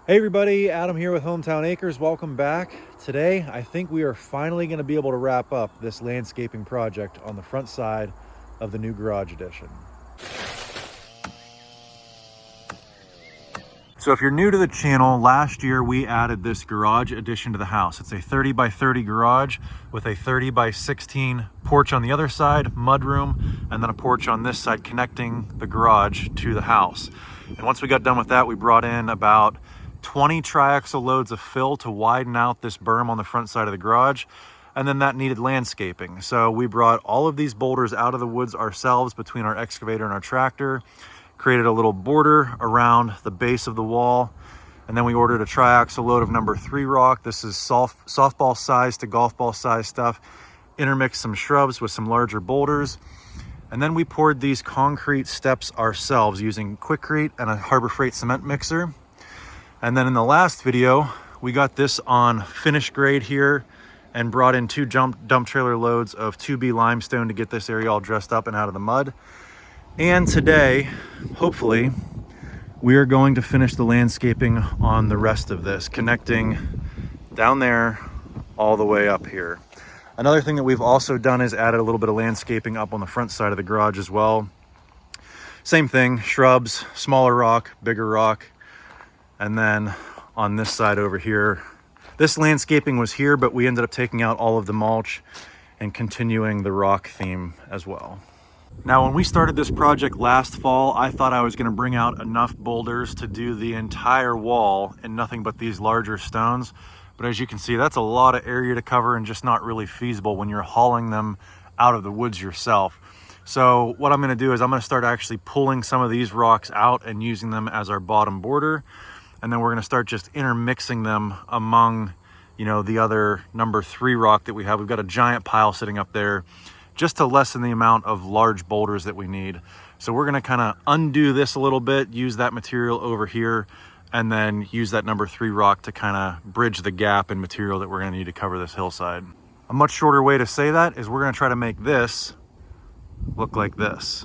Hey everybody, Adam here with Hometown Acres. Welcome back. Today, I think we are finally going to be able to wrap up this landscaping project on the front side of the new garage addition. So if you're new to the channel, last year we added this garage addition to the house. It's a 30 by 30 garage with a 30 by 16 porch on the other side, mudroom, and then a porch on this side connecting the garage to the house. And once we got done with that, we brought in about 20 triaxle loads of fill to widen out this berm on the front side of the garage. And then that needed landscaping. So we brought all of these boulders out of the woods ourselves between our excavator and our tractor, created a little border around the base of the wall. And then we ordered a triaxle load of number 3 rock. This is softball size to golf ball size stuff. Intermixed some shrubs with some larger boulders. And then we poured these concrete steps ourselves using Quikrete and a Harbor Freight cement mixer. And then in the last video, we got this on finished grade here and brought in 2 dump trailer loads of 2B limestone to get this area all dressed up and out of the mud. And today, hopefully, we are going to finish the landscaping on the rest of this, connecting down there all the way up here. Another thing that we've also done is added a little bit of landscaping up on the front side of the garage as well. Same thing, shrubs, smaller rock, bigger rock. And then on this side over here, this landscaping was here, but we ended up taking out all of the mulch and continuing the rock theme as well. Now, when we started this project last fall, I thought I was going to bring out enough boulders to do the entire wall and nothing but these larger stones. But as you can see, that's a lot of area to cover and just not really feasible when you're hauling them out of the woods yourself. So what I'm going to do is I'm going to start actually pulling some of these rocks out and using them as our bottom border. And then we're going to start just intermixing them among, the other number 3 rock that we have. We've got a giant pile sitting up there just to lessen the amount of large boulders that we need. So we're going to kind of undo this a little bit, use that material over here, and then use that number 3 rock to kind of bridge the gap in material that we're going to need to cover this hillside. A much shorter way to say that is we're going to try to make this look like this.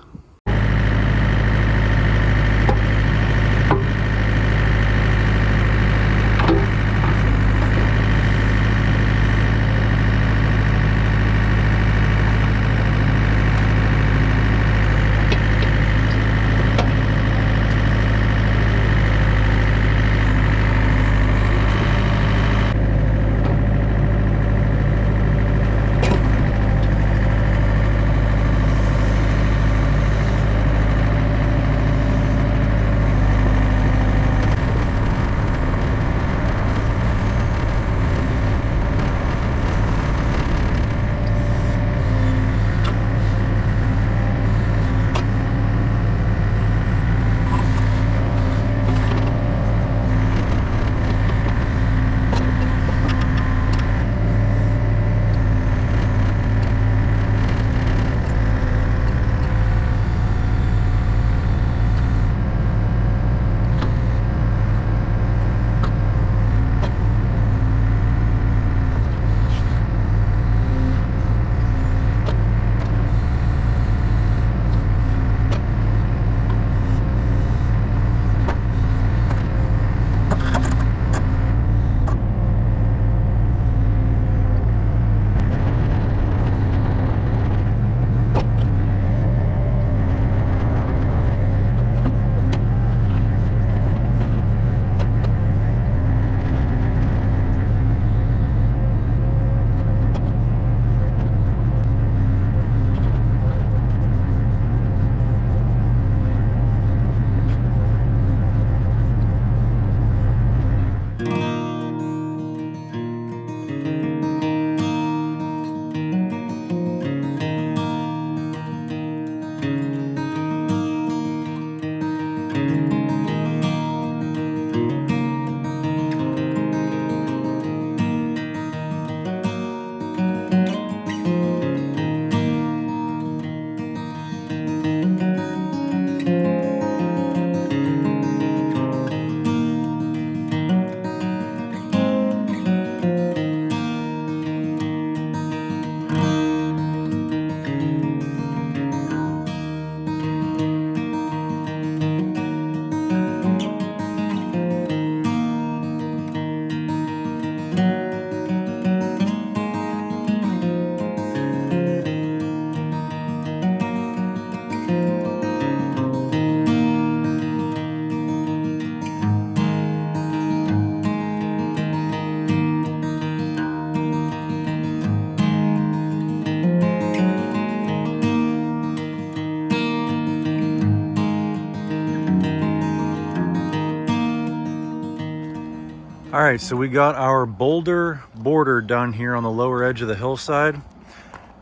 All right, so we got our boulder border done here on the lower edge of the hillside,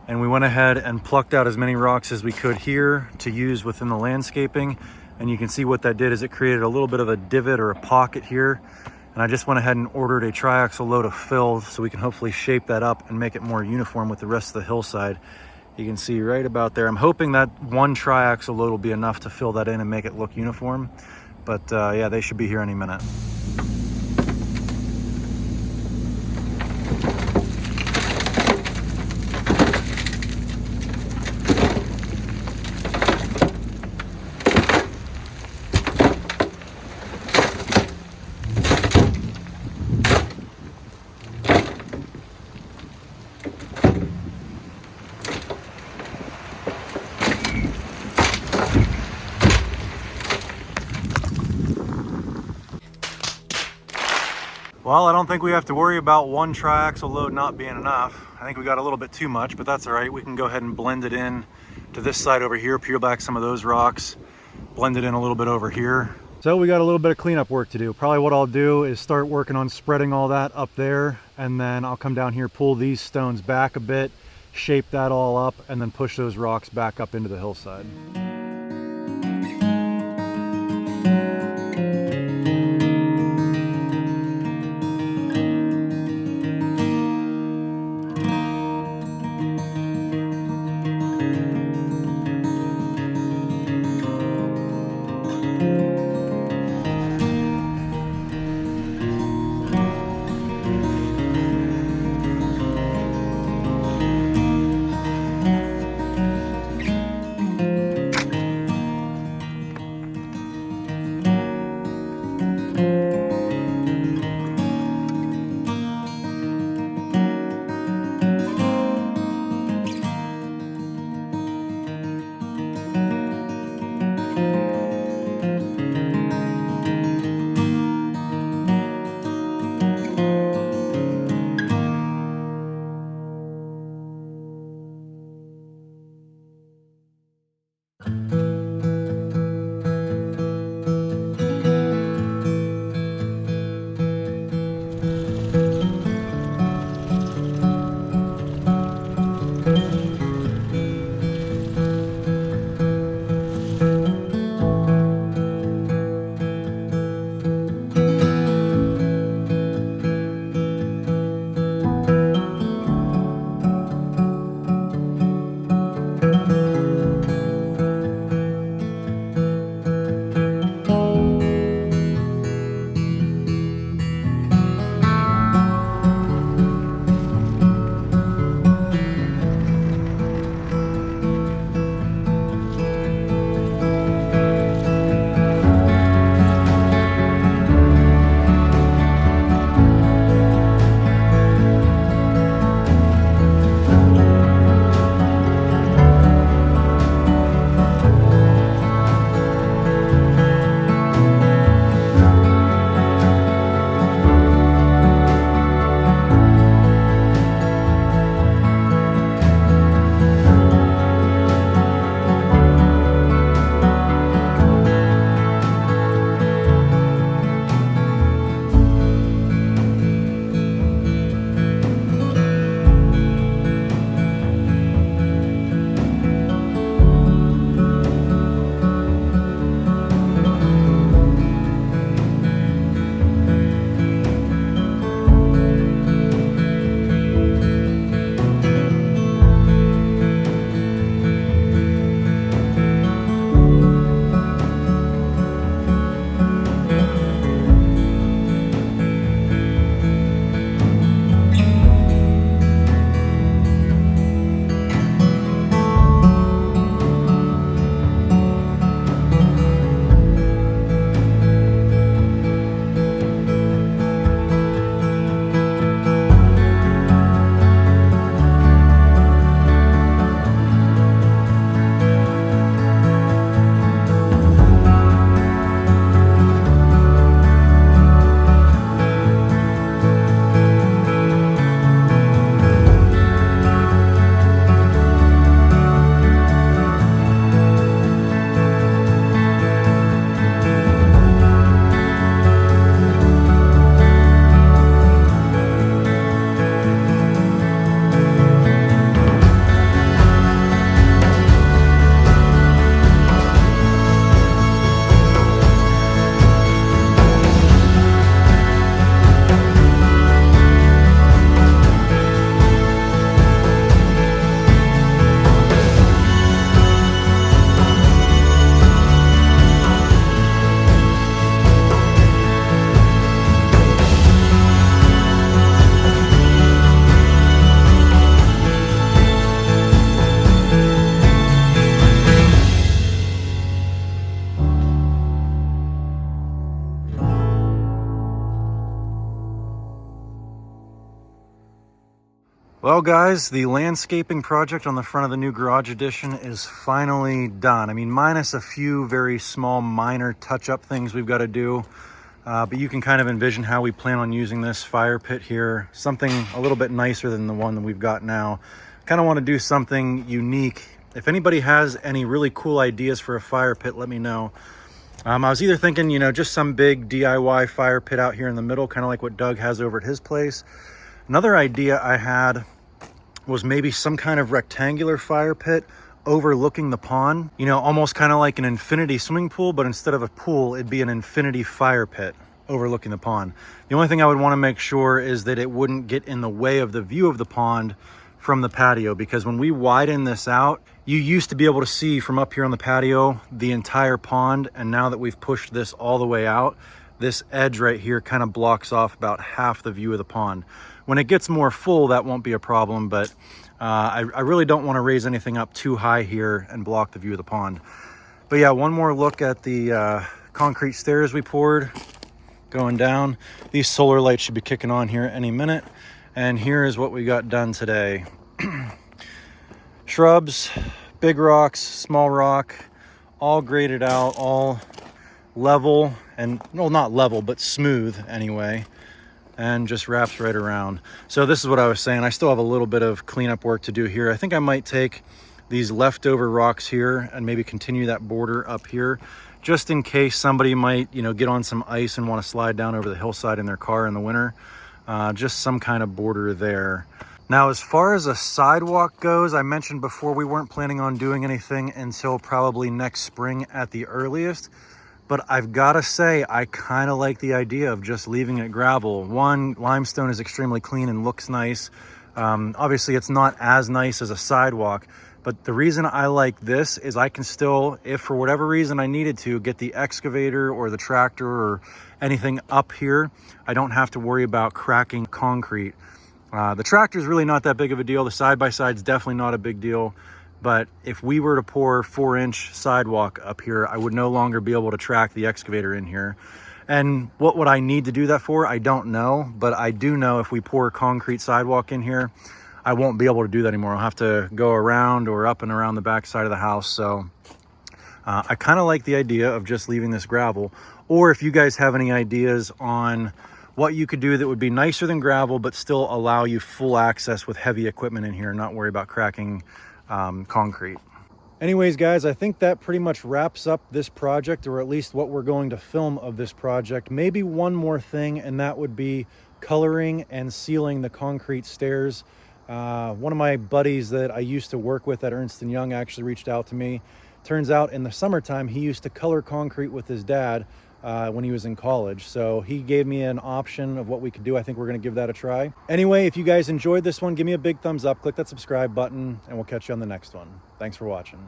and we went ahead and plucked out as many rocks as we could here to use within the landscaping. And you can see what that did is it created a little bit of a divot or a pocket here. And I just went ahead and ordered a triaxle load of fill so we can hopefully shape that up and make it more uniform with the rest of the hillside. You can see right about there. I'm hoping that one triaxle load will be enough to fill that in and make it look uniform. But yeah, they should be here any minute. Well, I don't think we have to worry about one triaxle load not being enough. I think we got a little bit too much, but that's all right. We can go ahead and blend it in to this side over here, peel back some of those rocks, blend it in a little bit over here. So we got a little bit of cleanup work to do. Probably what I'll do is start working on spreading all that up there, and then I'll come down here, pull these stones back a bit, shape that all up, and then push those rocks back up into the hillside. Well guys, the landscaping project on the front of the new garage addition is finally done. I mean, minus a few very small minor touch-up things we've got to do. But you can kind of envision how we plan on using this fire pit here. Something a little bit nicer than the one that we've got now. Kind of want to do something unique. If anybody has any really cool ideas for a fire pit, let me know. I was either thinking, you know, just some big DIY fire pit out here in the middle, kind of like what Doug has over at his place. Another idea I had was maybe some kind of rectangular fire pit overlooking the pond, you know, almost kind of like an infinity swimming pool, but instead of a pool, it'd be an infinity fire pit overlooking the pond. The only thing I would want to make sure is that it wouldn't get in the way of the view of the pond from the patio, because when we widen this out, you used to be able to see from up here on the patio the entire pond, and now that we've pushed this all the way out, this edge right here kind of blocks off about half the view of the pond. When it gets more full, that won't be a problem, but I really don't want to raise anything up too high here and block the view of the pond. But yeah, one more look at the concrete stairs we poured going down. These solar lights should be kicking on here any minute. And here is what we got done today. Shrubs, big rocks, small rock, all graded out, all level, and well, not level, but smooth anyway, and just wraps right around. So this is what I was saying. I still have a little bit of cleanup work to do here. I think I might take these leftover rocks here and maybe continue that border up here, just in case somebody might, you know, get on some ice and want to slide down over the hillside in their car in the winter. Just some kind of border there. Now, as far as a sidewalk goes, I mentioned before we weren't planning on doing anything until probably next spring at the earliest. But I've got to say, I kind of like the idea of just leaving it gravel. One, limestone is extremely clean and looks nice. Obviously, it's not as nice as a sidewalk. But the reason I like this is I can still, if for whatever reason I needed to, get the excavator or the tractor or anything up here, I don't have to worry about cracking concrete. The tractor is really not that big of a deal. The side-by-side is definitely not a big deal. But if we were to pour 4-inch sidewalk up here, I would no longer be able to track the excavator in here. And what would I need to do that for? I don't know. But I do know if we pour concrete sidewalk in here, I won't be able to do that anymore. I'll have to go around or up and around the back side of the house. So I kind of like the idea of just leaving this gravel. Or if you guys have any ideas on what you could do that would be nicer than gravel, but still allow you full access with heavy equipment in here and not worry about cracking concrete. Anyways, guys, I think that pretty much wraps up this project, or at least what we're going to film of this project. Maybe one more thing, and that would be coloring and sealing the concrete stairs. One of my buddies that I used to work with at Ernst & Young actually reached out to me. Turns out in the summertime, he used to color concrete with his dad when he was in college. So he gave me an option of what we could do. I think we're going to give that a try. Anyway, if you guys enjoyed this one, give me a big thumbs up, click that subscribe button, and we'll catch you on the next one. Thanks for watching.